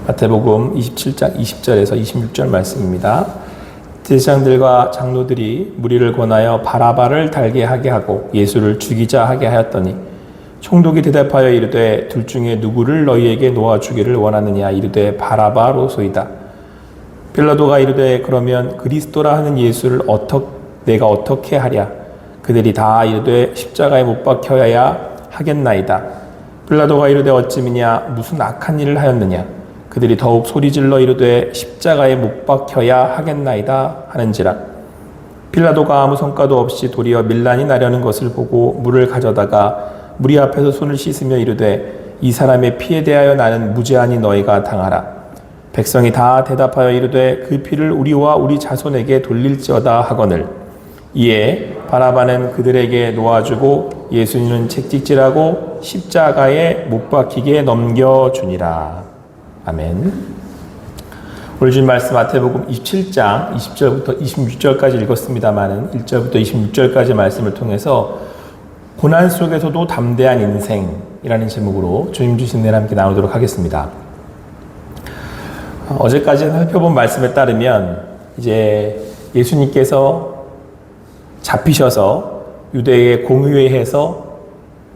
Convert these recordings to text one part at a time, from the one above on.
마태복음 27장 20절에서 26절 말씀입니다. 제사장들과 장로들이 무리를 권하여 바라바를 달게 하게 하고 예수를 죽이자 하게 하였더니 총독이 대답하여 이르되 둘 중에 누구를 너희에게 놓아주기를 원하느냐 이르되 바라바로소이다. 빌라도가 이르되 그러면 그리스도라 하는 예수를 내가 어떻게 하랴? 그들이 다 이르되 십자가에 못 박혀야 하겠나이다. 빌라도가 이르되 어찌미냐 무슨 악한 일을 하였느냐? 그들이 더욱 소리질러 이르되 십자가에 못 박혀야 하겠나이다 하는지라. 빌라도가 아무 성과도 없이 도리어 밀란이 나려는 것을 보고 물을 가져다가 무리 앞에서 손을 씻으며 이르되 이 사람의 피에 대하여 나는 무죄하니 너희가 당하라. 백성이 다 대답하여 이르되 그 피를 우리와 우리 자손에게 돌릴지어다 하거늘. 이에 바라바는 그들에게 놓아주고 예수님은 채찍질하고 십자가에 못 박히게 넘겨주니라. 아멘. 오늘 주신 말씀 마태복음 27장 20절부터 26절까지 읽었습니다마는 1절부터 26절까지 말씀을 통해서 고난 속에서도 담대한 인생이라는 제목으로 주님 주신 은혜를 함께 나누도록 하겠습니다. 어제까지 살펴본 말씀에 따르면 이제 예수님께서 잡히셔서 유대의 공의회에서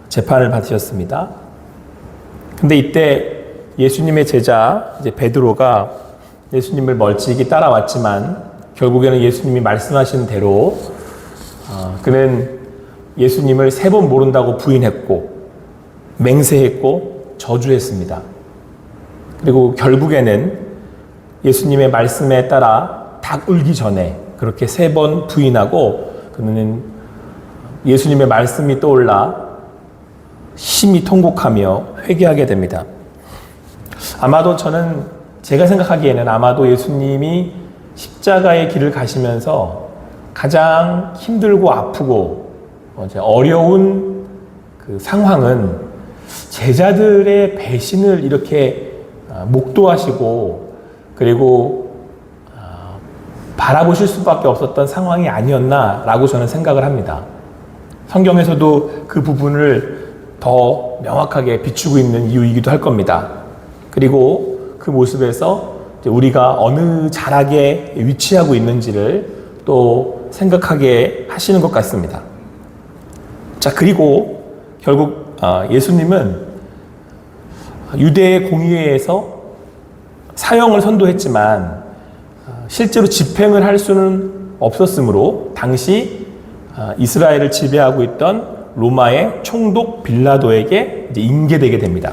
재판을 받으셨습니다. 근데 이때 예수님의 제자 이제 베드로가 예수님을 멀찍이 따라왔지만 결국에는 예수님이 말씀하신 대로 그는 예수님을 3번 모른다고 부인했고 맹세했고 저주했습니다. 그리고 결국에는 예수님의 말씀에 따라 닭 울기 전에 그렇게 3번 부인하고 그는 예수님의 말씀이 떠올라 심히 통곡하며 회개하게 됩니다. 아마도 제가 생각하기에는 아마도 예수님이 십자가의 길을 가시면서 가장 힘들고 아프고 어려운 그 상황은 제자들의 배신을 이렇게 목도하시고 그리고 바라보실 수밖에 없었던 상황이 아니었나라고 저는 생각을 합니다. 성경에서도 그 부분을 더 명확하게 비추고 있는 이유이기도 할 겁니다. 그리고 그 모습에서 우리가 어느 자락에 위치하고 있는지를 또 생각하게 하시는 것 같습니다. 자, 그리고 결국 예수님은 유대의 공의회에서 사형을 선도했지만 실제로 집행을 할 수는 없었으므로 당시 이스라엘을 지배하고 있던 로마의 총독 빌라도에게 이제 인계되게 됩니다.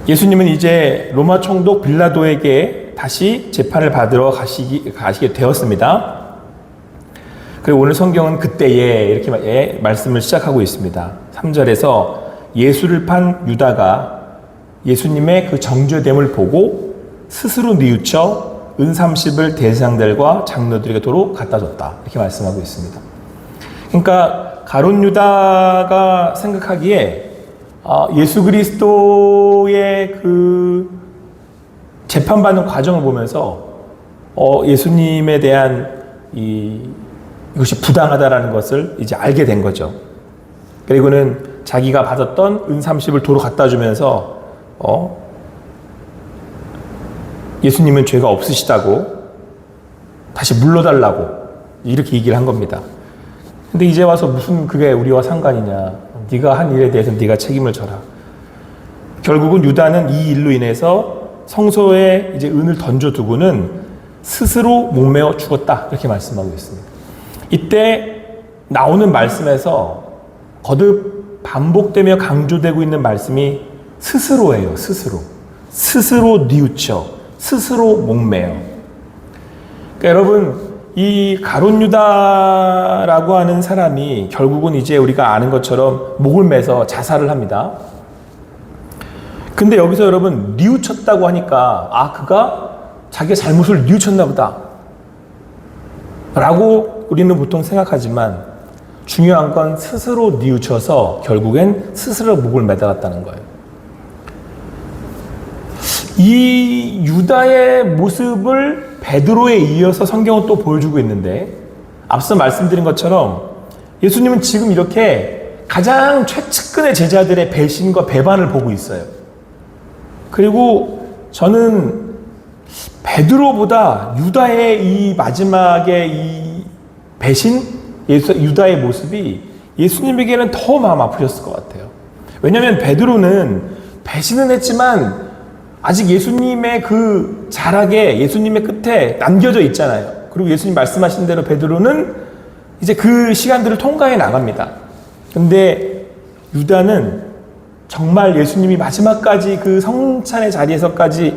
예수님은 이제 로마 총독 빌라도에게 다시 재판을 받으러 가시게 되었습니다. 그리고 오늘 성경은 그때에 이렇게 말씀을 시작하고 있습니다. 3절에서 예수를 판 유다가 예수님의 그 정죄됨을 보고 스스로 뉘우쳐 은 30을 대제사장들과 장로들에게 도로 갖다 줬다. 이렇게 말씀하고 있습니다. 그러니까 가룟 유다가 생각하기에 예수 그리스도의 그 재판받는 과정을 보면서 예수님에 대한 이것이 부당하다라는 것을 이제 알게 된 거죠. 그리고는 자기가 받았던 은 30을 도로 갖다 주면서 예수님은 죄가 없으시다고 다시 물러달라고 이렇게 얘기를 한 겁니다. 근데 이제 와서 무슨 그게 우리와 상관이냐. 네가 한 일에 대해서 네가 책임을 져라. 결국은 유다는 이 일로 인해서 성소에 이제 은을 던져두고는 스스로 목매어 죽었다. 이렇게 말씀하고 있습니다. 이때 나오는 말씀에서 거듭 반복되며 강조되고 있는 말씀이 스스로예요. 스스로 뉘우쳐, 스스로 목매어. 그러니까 여러분, 이 가룟 유다라고 하는 사람이 결국은 이제 우리가 아는 것처럼 목을 매서 자살을 합니다. 근데 여기서 여러분 뉘우쳤다고 하니까 그가 자기의 잘못을 뉘우쳤나 보다 라고 우리는 보통 생각하지만 중요한 건 스스로 뉘우쳐서 결국엔 스스로 목을 매달았다는 거예요. 이 유다의 모습을 베드로에 이어서 성경은 또 보여주고 있는데 앞서 말씀드린 것처럼 예수님은 지금 이렇게 가장 최측근의 제자들의 배신과 배반을 보고 있어요. 그리고 저는 베드로보다 유다의 이 마지막에 이 배신, 유다의 모습이 예수님에게는 더 마음 아프셨을 것 같아요. 왜냐하면 베드로는 배신은 했지만 아직 예수님의 그 자락에, 예수님의 끝에 남겨져 있잖아요. 그리고 예수님 말씀하신 대로 베드로는 이제 그 시간들을 통과해 나갑니다. 근데 유다는 정말 예수님이 마지막까지 그 성찬의 자리에서까지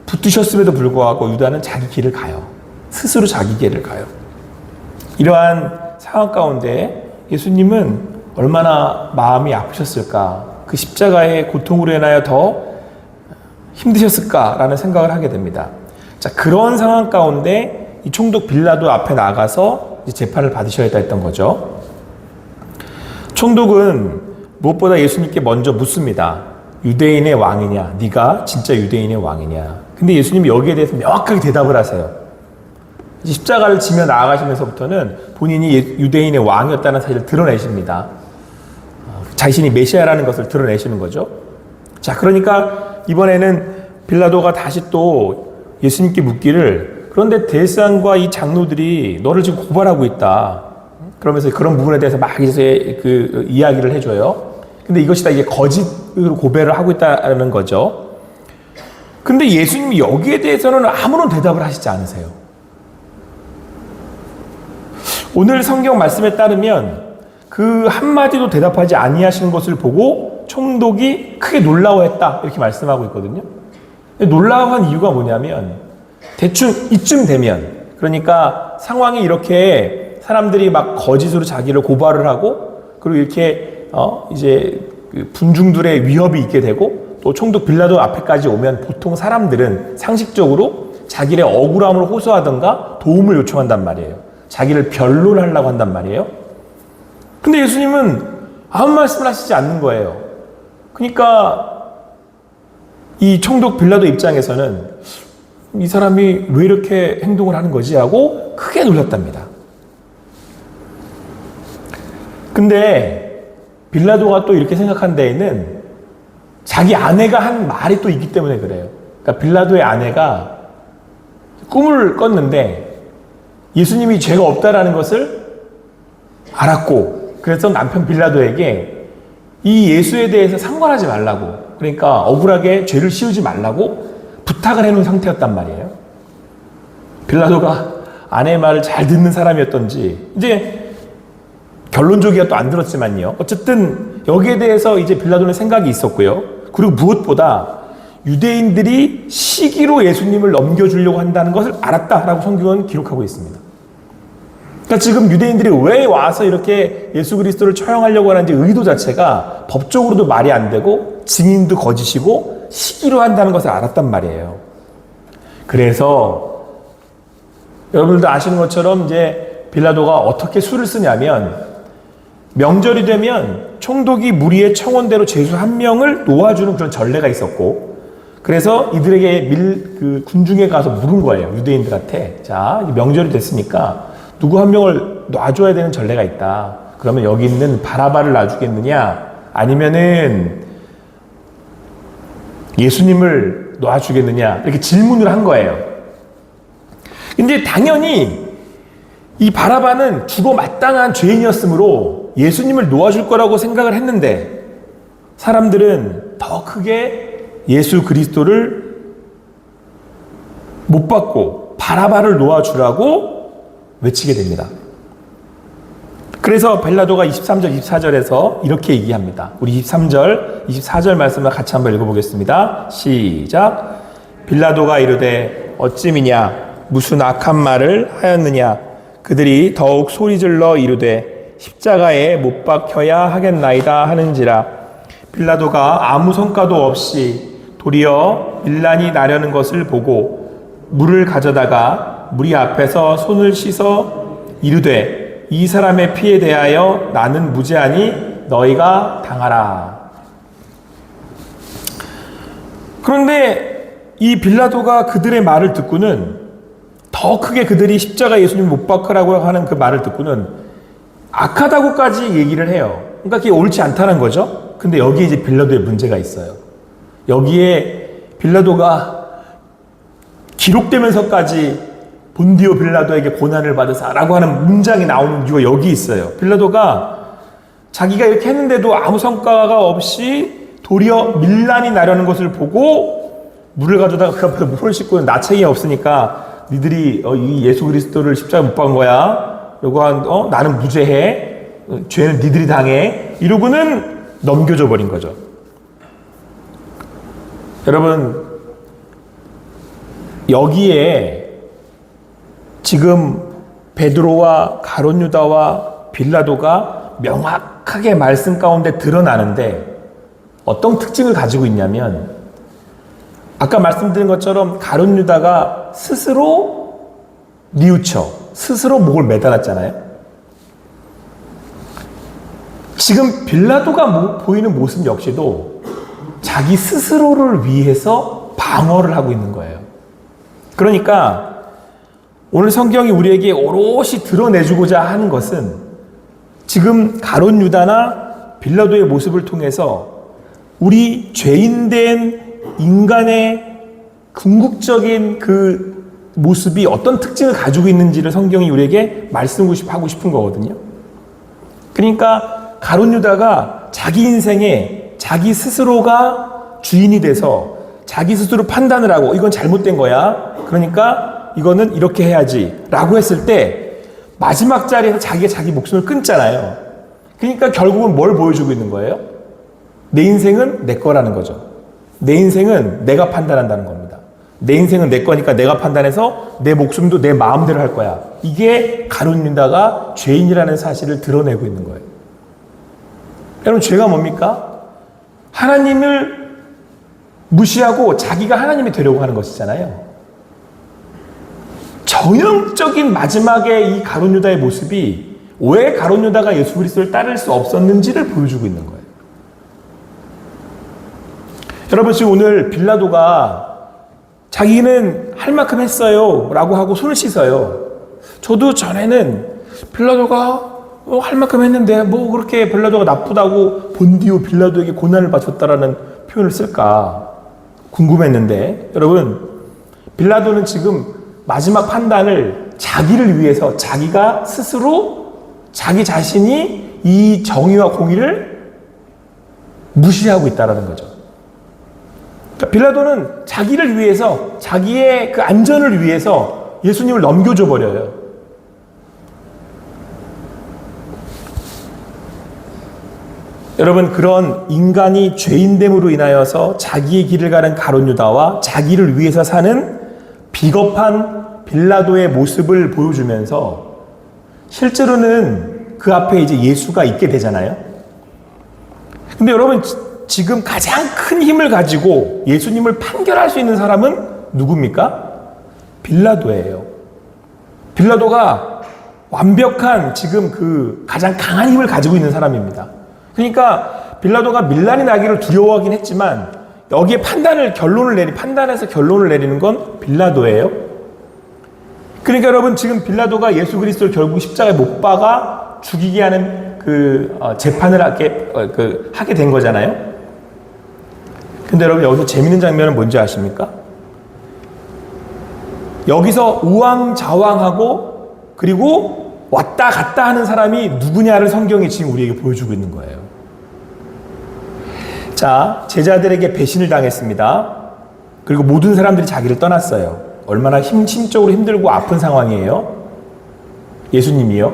붙으셨음에도 불구하고 유다는 자기 길을 가요. 스스로 자기 길을 가요. 이러한 상황 가운데 예수님은 얼마나 마음이 아프셨을까, 그 십자가의 고통으로 인하여 더 힘드셨을까라는 생각을 하게 됩니다. 자, 그런 상황 가운데 이 총독 빌라도 앞에 나가서 이제 재판을 받으셔야 했던 거죠. 총독은 무엇보다 예수님께 먼저 묻습니다. 유대인의 왕이냐? 네가 진짜 유대인의 왕이냐? 근데 예수님이 여기에 대해서 명확하게 대답을 하세요. 십자가를 지며 나아가시면서부터는 본인이 유대인의 왕이었다는 사실을 드러내십니다. 자신이 메시아라는 것을 드러내시는 거죠. 자, 그러니까 이번에는 빌라도가 다시 또 예수님께 묻기를, 그런데 대제사장과 이 장로들이 너를 지금 고발하고 있다. 그러면서 그런 부분에 대해서 막 이제 그 이야기를 해줘요. 근데 이것이 다 이게 거짓으로 고발을 하고 있다는 거죠. 근데 예수님이 여기에 대해서는 아무런 대답을 하시지 않으세요. 오늘 성경 말씀에 따르면 그 한마디도 대답하지 아니하시는 것을 보고 총독이 크게 놀라워했다, 이렇게 말씀하고 있거든요. 놀라워한 이유가 뭐냐면 대충 이쯤 되면, 그러니까 상황이 이렇게 사람들이 막 거짓으로 자기를 고발을 하고, 그리고 이렇게 이제 군중들의 위협이 있게 되고, 또 총독 빌라도 앞에까지 오면 보통 사람들은 상식적으로 자기의 억울함을 호소하던가 도움을 요청한단 말이에요. 자기를 변론하려고 한단 말이에요. 근데 예수님은 아무 말씀을 하시지 않는 거예요. 그러니까 이 총독 빌라도 입장에서는 이 사람이 왜 이렇게 행동을 하는 거지 하고 크게 놀랐답니다. 근데 빌라도가 또 이렇게 생각한 데에는 자기 아내가 한 말이 또 있기 때문에 그래요. 그러니까 빌라도의 아내가 꿈을 꿨는데 예수님이 죄가 없다라는 것을 알았고, 그래서 남편 빌라도에게 이 예수에 대해서 상관하지 말라고, 그러니까 억울하게 죄를 씌우지 말라고 부탁을 해놓은 상태였단 말이에요. 빌라도가 아내의 말을 잘 듣는 사람이었던지, 이제 결론적이야 또 안 들었지만요. 어쨌든 여기에 대해서 이제 빌라도는 생각이 있었고요. 그리고 무엇보다 유대인들이 시기로 예수님을 넘겨주려고 한다는 것을 알았다라고 성경은 기록하고 있습니다. 그러니까 지금 유대인들이 왜 와서 이렇게 예수 그리스도를 처형하려고 하는지 의도 자체가 법적으로도 말이 안 되고 증인도 거짓이고 시기로 한다는 것을 알았단 말이에요. 그래서 여러분들도 아시는 것처럼 이제 빌라도가 어떻게 수를 쓰냐면, 명절이 되면 총독이 무리의 청원대로 죄수 한 명을 놓아주는 그런 전례가 있었고, 그래서 이들에게 그 군중에 가서 물은 거예요. 유대인들한테. 자, 명절이 됐으니까 누구 한 명을 놔줘야 되는 전례가 있다. 그러면 여기 있는 바라바를 놔주겠느냐? 아니면은 예수님을 놔주겠느냐? 이렇게 질문을 한 거예요. 근데 당연히 이 바라바는 죽어 마땅한 죄인이었으므로 예수님을 놓아줄 거라고 생각을 했는데, 사람들은 더 크게 예수 그리스도를 못 받고 바라바를 놓아주라고 외치게 됩니다. 그래서 빌라도가 23절, 24절에서 이렇게 얘기합니다. 우리 23절, 24절 말씀을 같이 한번 읽어보겠습니다. 시작. 빌라도가 이르되 어찌미냐? 무슨 악한 말을 하였느냐? 그들이 더욱 소리질러 이르되 십자가에 못 박혀야 하겠나이다 하는지라. 빌라도가 아무 성과도 없이 도리어 밀란이 나려는 것을 보고 물을 가져다가 무리 앞에서 손을 씻어 이르되 이 사람의 피에 대하여 나는 무죄하니 너희가 당하라. 그런데 이 빌라도가 그들의 말을 듣고는, 더 크게 그들이 십자가 예수님 못 박으라고 하는 그 말을 듣고는 악하다고까지 얘기를 해요. 그러니까 그게 옳지 않다는 거죠. 근데 여기에 이제 빌라도의 문제가 있어요. 여기에 빌라도가 기록되면서까지 본디오 빌라도에게 고난을 받으사라고 하는 문장이 나오는 이유가 여기 있어요. 빌라도가 자기가 이렇게 했는데도 아무 성과가 없이 도리어 밀란이 나려는 것을 보고 물을 가져다가 그 앞에 물을 씻고 나책이 없으니까 니들이 이 예수 그리스도를 십자가에 못 박은 거야. 그리고 나는 무죄해. 죄는 니들이 당해. 이러고는 넘겨줘 버린 거죠. 여러분, 여기에 지금 베드로와 가룟 유다와 빌라도가 명확하게 말씀 가운데 드러나는데 어떤 특징을 가지고 있냐면, 아까 말씀드린 것처럼 가룟 유다가 스스로 뉘우쳐 스스로 목을 매달았잖아요. 지금 빌라도가 보이는 모습 역시도 자기 스스로를 위해서 방어를 하고 있는 거예요. 그러니까 오늘 성경이 우리에게 오롯이 드러내주고자 하는 것은 지금 가룟 유다나 빌라도의 모습을 통해서 우리 죄인된 인간의 궁극적인 그 모습이 어떤 특징을 가지고 있는지를 성경이 우리에게 말씀하고 싶은 거거든요. 그러니까 가룟 유다가 자기 인생에 자기 스스로가 주인이 돼서 자기 스스로 판단을 하고 이건 잘못된 거야. 그러니까 이거는 이렇게 해야지 라고 했을 때 마지막 자리에서 자기가 자기 목숨을 끊잖아요. 그러니까 결국은 뭘 보여주고 있는 거예요? 내 인생은 내 거라는 거죠. 내 인생은 내가 판단한다는 겁니다. 내 인생은 내 거니까 내가 판단해서 내 목숨도 내 마음대로 할 거야. 이게 가룟 유다가 죄인이라는 사실을 드러내고 있는 거예요. 여러분, 죄가 뭡니까? 하나님을 무시하고 자기가 하나님이 되려고 하는 것이잖아요. 전형적인 마지막에 이 가룟 유다의 모습이 왜 가룟 유다가 예수 그리스도를 따를 수 없었는지를 보여주고 있는 거예요. 여러분, 지금 오늘 빌라도가 자기는 할 만큼 했어요 라고 하고 손을 씻어요. 저도 전에는 빌라도가 할 만큼 했는데 뭐 그렇게 빌라도가 나쁘다고 본디오 빌라도에게 고난을 바쳤다라는 표현을 쓸까 궁금했는데, 여러분, 빌라도는 지금 마지막 판단을 자기를 위해서 자기가 스스로 자기 자신이 이 정의와 공의를 무시하고 있다는 거죠. 그러니까 빌라도는 자기를 위해서, 자기의 그 안전을 위해서 예수님을 넘겨줘 버려요. 여러분, 그런 인간이 죄인됨으로 인하여서 자기의 길을 가는 가룟 유다와 자기를 위해서 사는 비겁한 빌라도의 모습을 보여주면서 실제로는 그 앞에 이제 예수가 있게 되잖아요. 근데 여러분, 지금 가장 큰 힘을 가지고 예수님을 판결할 수 있는 사람은 누굽니까? 빌라도예요. 빌라도가 완벽한 지금 그 가장 강한 힘을 가지고 있는 사람입니다. 그러니까 빌라도가 밀란이 나기를 두려워하긴 했지만 여기에 판단해서 결론을 내리는 건 빌라도예요. 그러니까 여러분, 지금 빌라도가 예수 그리스도를 결국 십자가에 못 박아 죽이게 하는 그 재판을 하게 된 거잖아요. 근데 여러분, 여기서 재밌는 장면은 뭔지 아십니까? 여기서 우왕좌왕하고 그리고 왔다 갔다 하는 사람이 누구냐를 성경이 지금 우리에게 보여주고 있는 거예요. 자, 제자들에게 배신을 당했습니다. 그리고 모든 사람들이 자기를 떠났어요. 얼마나 심적으로 힘들고 아픈 상황이에요. 예수님이요.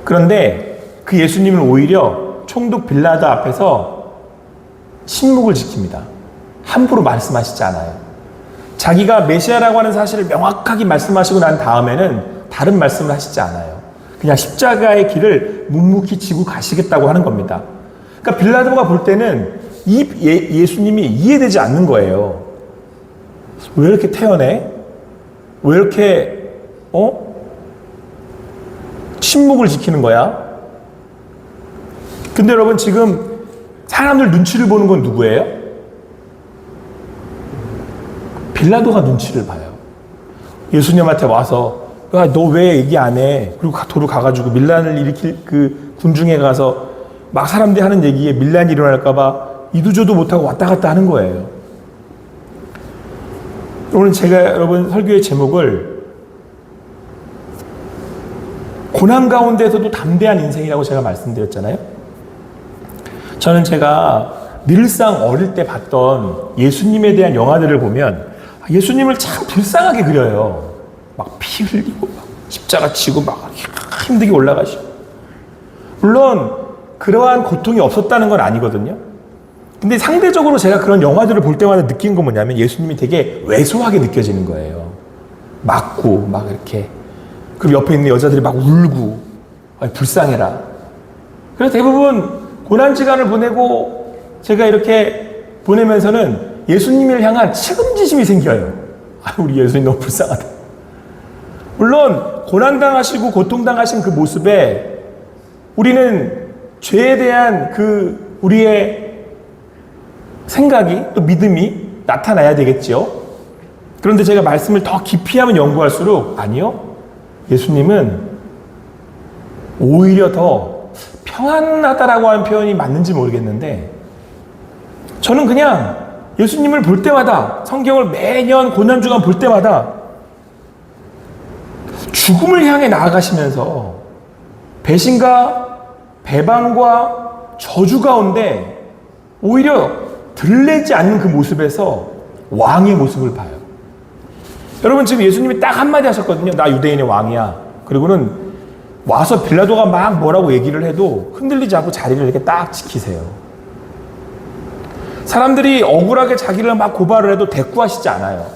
그런데 그 예수님은 오히려 총독 빌라도 앞에서 침묵을 지킵니다. 함부로 말씀하시지 않아요. 자기가 메시아라고 하는 사실을 명확하게 말씀하시고 난 다음에는 다른 말씀을 하시지 않아요. 그냥 십자가의 길을 묵묵히 지고 가시겠다고 하는 겁니다. 그러니까 빌라도가 볼 때는 이 예수님이 이해되지 않는 거예요. 왜 이렇게 태연해? 왜 이렇게 침묵을 지키는 거야? 근데 여러분, 지금 사람들 눈치를 보는 건 누구예요? 빌라도가 눈치를 봐요. 예수님한테 와서 야, 너 왜 얘기 안 해? 그리고 도로 가가지고 밀란을 일으킬 그 군중에 가서 막 사람들이 하는 얘기에 밀란이 일어날까봐 이도저도 못하고 왔다 갔다 하는 거예요. 오늘 제가 여러분 설교의 제목을 고난 가운데서도 담대한 인생이라고 제가 말씀드렸잖아요. 저는 제가 늘상 어릴 때 봤던 예수님에 대한 영화들을 보면 예수님을 참 불쌍하게 그려요. 막 피 흘리고 막 십자가 치고 막 힘들게 올라가시고. 물론 그러한 고통이 없었다는 건 아니거든요. 근데 상대적으로 제가 그런 영화들을 볼 때마다 느낀 건 뭐냐면 예수님이 되게 왜소하게 느껴지는 거예요. 맞고 막 이렇게. 그리고 옆에 있는 여자들이 막 울고 불쌍해라. 그래서 대부분 고난시간을 보내고 제가 이렇게 보내면서는 예수님을 향한 측은지심이 생겨요. 우리 예수님 너무 불쌍하다. 물론 고난당하시고 고통당하신 그 모습에 우리는 죄에 대한 그 우리의 생각이 또 믿음이 나타나야 되겠죠. 그런데 제가 말씀을 더 깊이 하면 연구할수록 아니요. 예수님은 오히려 더 평안하다라고 하는 표현이 맞는지 모르겠는데 저는 그냥 예수님을 볼 때마다 성경을 매년 고난주간 볼 때마다 죽음을 향해 나아가시면서 배신과 배반과 저주 가운데 오히려 들레지 않는 그 모습에서 왕의 모습을 봐요. 여러분 지금 예수님이 딱 한마디 하셨거든요. 나 유대인의 왕이야. 그리고는 와서 빌라도가 막 뭐라고 얘기를 해도 흔들리지 않고 자리를 이렇게 딱 지키세요. 사람들이 억울하게 자기를 막 고발을 해도 대꾸하시지 않아요.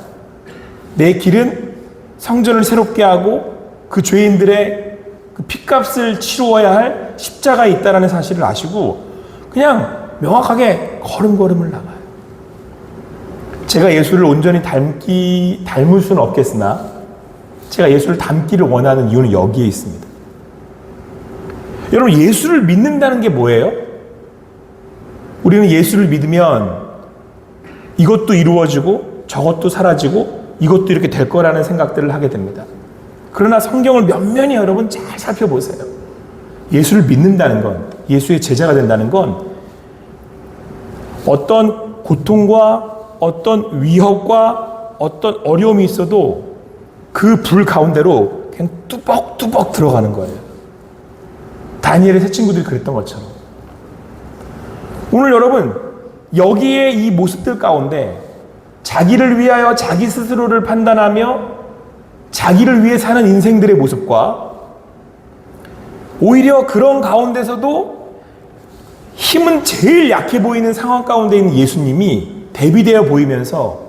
내 길은 성전을 새롭게 하고 그 죄인들의 그 핏값을 치루어야 할 십자가에 있다는 사실을 아시고 그냥 명확하게 걸음걸음을 나가요. 제가 예수를 온전히 닮을 수는 없겠으나 제가 예수를 닮기를 원하는 이유는 여기에 있습니다. 여러분 예수를 믿는다는 게 뭐예요? 우리는 예수를 믿으면 이것도 이루어지고 저것도 사라지고 이것도 이렇게 될 거라는 생각들을 하게 됩니다. 그러나 성경을 면면히 여러분 잘 살펴보세요. 예수를 믿는다는 건, 예수의 제자가 된다는 건 어떤 고통과 어떤 위협과 어떤 어려움이 있어도 그 불 가운데로 그냥 뚜벅뚜벅 들어가는 거예요. 다니엘의 세 친구들이 그랬던 것처럼. 오늘 여러분 여기에 이 모습들 가운데 자기를 위하여 자기 스스로를 판단하며 자기를 위해 사는 인생들의 모습과 오히려 그런 가운데서도 힘은 제일 약해 보이는 상황 가운데 있는 예수님이 대비되어 보이면서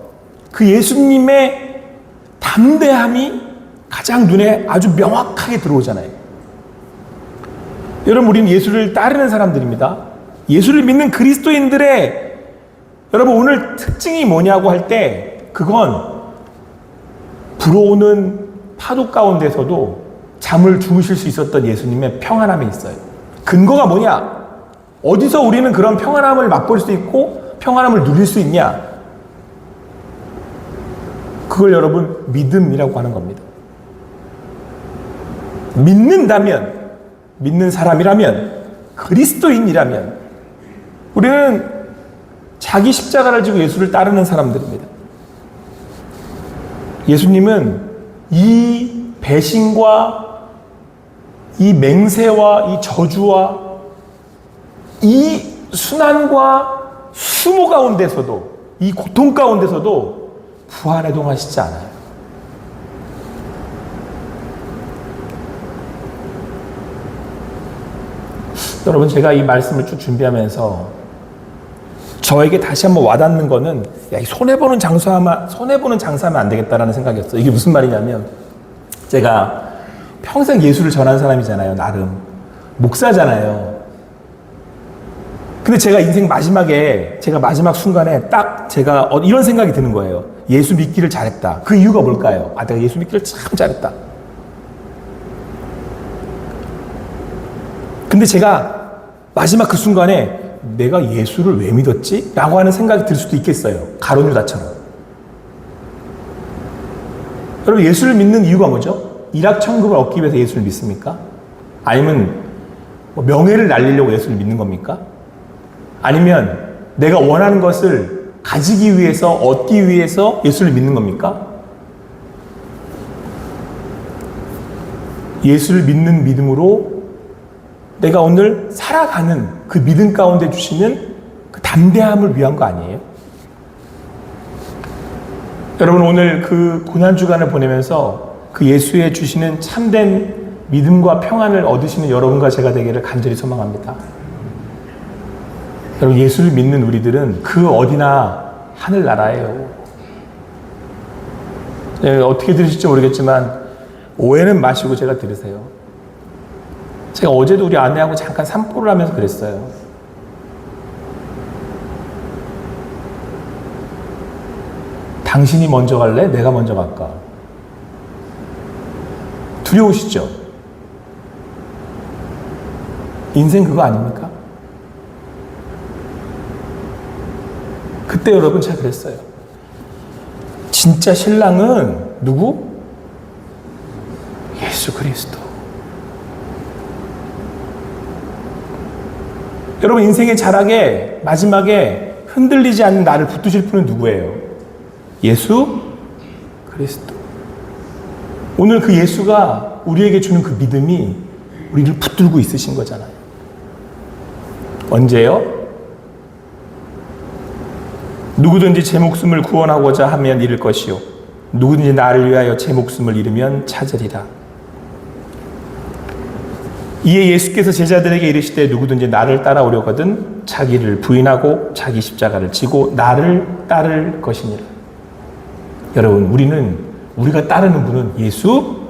그 예수님의 담대함이 가장 눈에 아주 명확하게 들어오잖아요. 여러분 우리는 예수를 따르는 사람들입니다. 예수를 믿는 그리스도인들의 여러분 오늘 특징이 뭐냐고 할 때 그건 불어오는 파도 가운데서도 잠을 주무실 수 있었던 예수님의 평안함이 있어요. 근거가 뭐냐? 어디서 우리는 그런 평안함을 맛볼 수 있고 평안함을 누릴 수 있냐? 그걸 여러분 믿음이라고 하는 겁니다. 믿는다면, 믿는 사람이라면, 그리스도인이라면 우리는 자기 십자가를 지고 예수를 따르는 사람들입니다. 예수님은 이 배신과 이 맹세와 이 저주와 이 순환과 수모 가운데서도 이 고통 가운데서도 부활해동하시지 않아요. 여러분 제가 이 말씀을 쭉 준비하면서 저에게 다시 한번 와닿는 거는 야, 손해보는 장사하면 안 되겠다라는 생각이었어요. 이게 무슨 말이냐면 제가 평생 예수를 전한 사람이잖아요. 나름 목사잖아요. 근데 제가 인생 마지막에 제가 마지막 순간에 딱 제가 이런 생각이 드는 거예요. 예수 믿기를 잘했다. 그 이유가 뭘까요? 내가 예수 믿기를 참 잘했다. 근데 제가 마지막 그 순간에 내가 예수를 왜 믿었지? 라고 하는 생각이 들 수도 있겠어요. 가론 유다처럼. 여러분 예수를 믿는 이유가 뭐죠? 일확천금을 얻기 위해서 예수를 믿습니까? 아니면 명예를 날리려고 예수를 믿는 겁니까? 아니면 내가 원하는 것을 가지기 위해서, 얻기 위해서 예수를 믿는 겁니까? 예수를 믿는 믿음으로 내가 오늘 살아가는 그 믿음 가운데 주시는 그 담대함을 위한 거 아니에요? 여러분, 오늘 그 고난주간을 보내면서 그 예수의 주시는 참된 믿음과 평안을 얻으시는 여러분과 제가 되기를 간절히 소망합니다. 여러분, 예수를 믿는 우리들은 그 어디나 하늘나라예요. 네, 어떻게 들으실지 모르겠지만 오해는 마시고 제가 들으세요. 제가 어제도 우리 아내하고 잠깐 산보를 하면서 그랬어요. 당신이 먼저 갈래? 내가 먼저 갈까? 두려우시죠? 인생 그거 아닙니까? 그때 여러분 제가 그랬어요. 진짜 신랑은 누구? 예수 그리스도. 여러분, 인생의 자락에 마지막에 흔들리지 않는 나를 붙드실 분은 누구예요? 예수 그리스도. 오늘 그 예수가 우리에게 주는 그 믿음이 우리를 붙들고 있으신 거잖아요. 언제요? 누구든지 제 목숨을 구원하고자 하면 잃을 것이요 누구든지 나를 위하여 제 목숨을 잃으면 찾으리라. 이에 예수께서 제자들에게 이르시되 누구든지 나를 따라오려거든 자기를 부인하고 자기 십자가를 지고 나를 따를 것이니라. 여러분, 우리가 따르는 분은 예수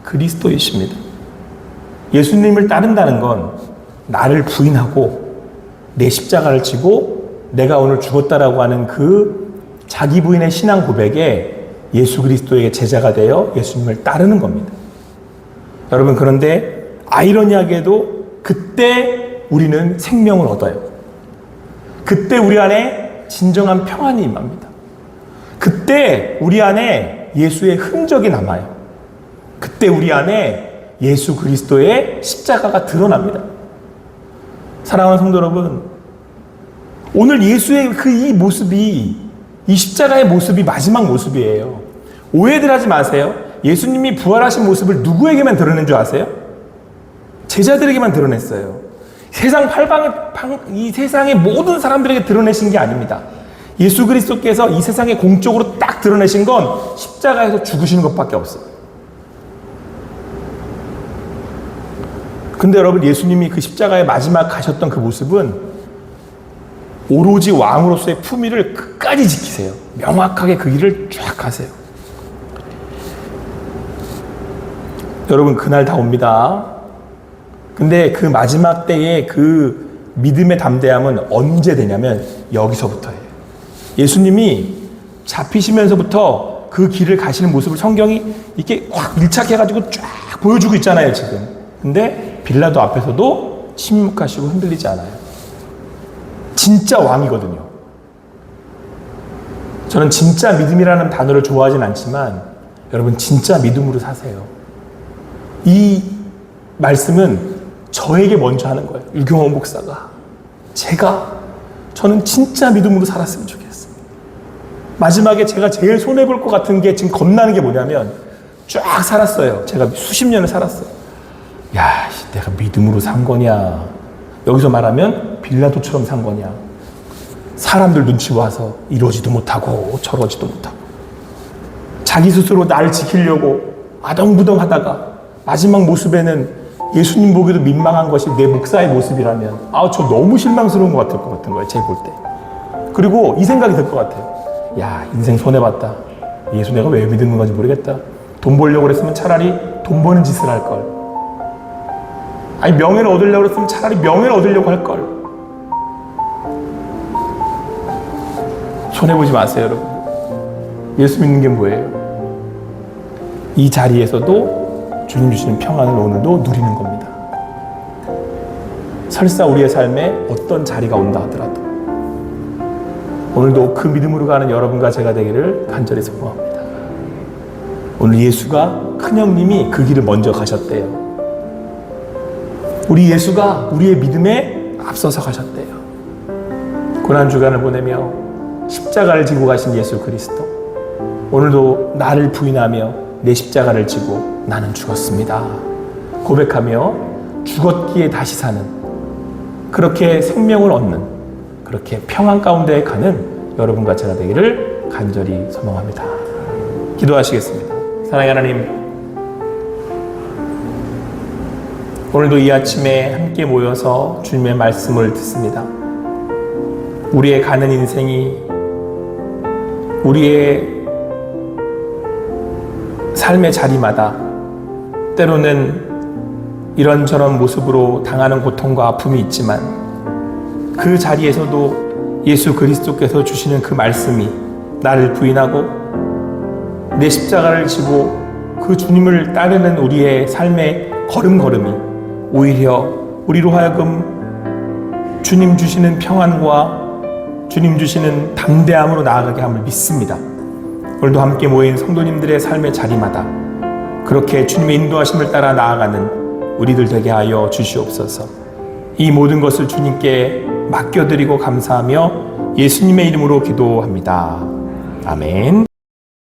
그리스도이십니다. 예수님을 따른다는 건 나를 부인하고 내 십자가를 지고 내가 오늘 죽었다라고 하는 그 자기 부인의 신앙 고백에 예수 그리스도의 제자가 되어 예수님을 따르는 겁니다. 여러분, 그런데 아이러니하게도 그때 우리는 생명을 얻어요. 그때 우리 안에 진정한 평안이 임합니다. 그때 우리 안에 예수의 흔적이 남아요. 그때 우리 안에 예수 그리스도의 십자가가 드러납니다. 사랑하는 성도 여러분, 오늘 예수의 이 모습이, 이 십자가의 모습이 마지막 모습이에요. 오해들 하지 마세요. 예수님이 부활하신 모습을 누구에게만 드러낸 줄 아세요? 제자들에게만 드러냈어요. 이 세상의 모든 사람들에게 드러내신 게 아닙니다. 예수 그리스도께서 이 세상에 공적으로 딱 드러내신 건 십자가에서 죽으시는 것밖에 없어요. 근데 여러분, 예수님이 그 십자가에 마지막 가셨던 그 모습은 오로지 왕으로서의 품위를 끝까지 지키세요. 명확하게 그 일을 쫙 하세요. 여러분, 그날 다 옵니다. 근데 그 마지막 때의 그 믿음의 담대함은 언제 되냐면 여기서부터예요. 예수님이 잡히시면서부터 그 길을 가시는 모습을 성경이 이렇게 확 밀착해가지고 쫙 보여주고 있잖아요, 지금. 근데 빌라도 앞에서도 침묵하시고 흔들리지 않아요. 진짜 왕이거든요. 저는 진짜 믿음이라는 단어를 좋아하진 않지만 여러분, 진짜 믿음으로 사세요. 이 말씀은 저에게 먼저 하는 거예요. 유경원 목사가. 저는 진짜 믿음으로 살았으면 좋겠어요. 마지막에 제가 제일 손해볼 것 같은 게 지금 겁나는 게 뭐냐면 쫙 살았어요. 제가 수십 년을 살았어요. 야, 내가 믿음으로 산 거냐. 여기서 말하면 빌라도처럼 산 거냐. 사람들 눈치 와서 이러지도 못하고 저러지도 못하고 자기 스스로 나를 지키려고 아덩부덩 하다가 마지막 모습에는 예수님 보기도 민망한 것이 내 목사의 모습이라면 저 너무 실망스러운 것 같은 거예요. 제 볼 때. 그리고 이 생각이 들 것 같아요. 야, 인생 손해봤다. 예수 내가 왜 믿는 건지 모르겠다. 돈 벌려고 그랬으면 차라리 돈 버는 짓을 할걸. 아니, 명예를 얻으려고 그랬으면 차라리 명예를 얻으려고 할걸. 손해보지 마세요, 여러분. 예수 믿는 게 뭐예요? 이 자리에서도 주님 주시는 평안을 오늘도 누리는 겁니다. 설사 우리의 삶에 어떤 자리가 온다 하더라도 오늘도 그 믿음으로 가는 여러분과 제가 되기를 간절히 소망합니다. 오늘 예수가 큰형님이 그 길을 먼저 가셨대요. 우리 예수가 우리의 믿음에 앞서서 가셨대요. 고난주간을 보내며 십자가를 지고 가신 예수 그리스도, 오늘도 나를 부인하며 내 십자가를 지고 나는 죽었습니다 고백하며 죽었기에 다시 사는, 그렇게 생명을 얻는, 그렇게 평안 가운데 가는 여러분과 제가 되기를 간절히 소망합니다. 기도하시겠습니다. 사랑하는 하나님, 오늘도 이 아침에 함께 모여서 주님의 말씀을 듣습니다. 우리의 가는 인생이, 우리의 삶의 자리마다 때로는 이런저런 모습으로 당하는 고통과 아픔이 있지만, 그 자리에서도 예수 그리스도께서 주시는 그 말씀이 나를 부인하고 내 십자가를 지고 그 주님을 따르는 우리의 삶의 걸음걸음이 오히려 우리로 하여금 주님 주시는 평안과 주님 주시는 담대함으로 나아가게 함을 믿습니다. 오늘도 함께 모인 성도님들의 삶의 자리마다 그렇게 주님의 인도하심을 따라 나아가는 우리들 되게 하여 주시옵소서. 이 모든 것을 주님께 맡겨드리고 감사하며 예수님의 이름으로 기도합니다. 아멘.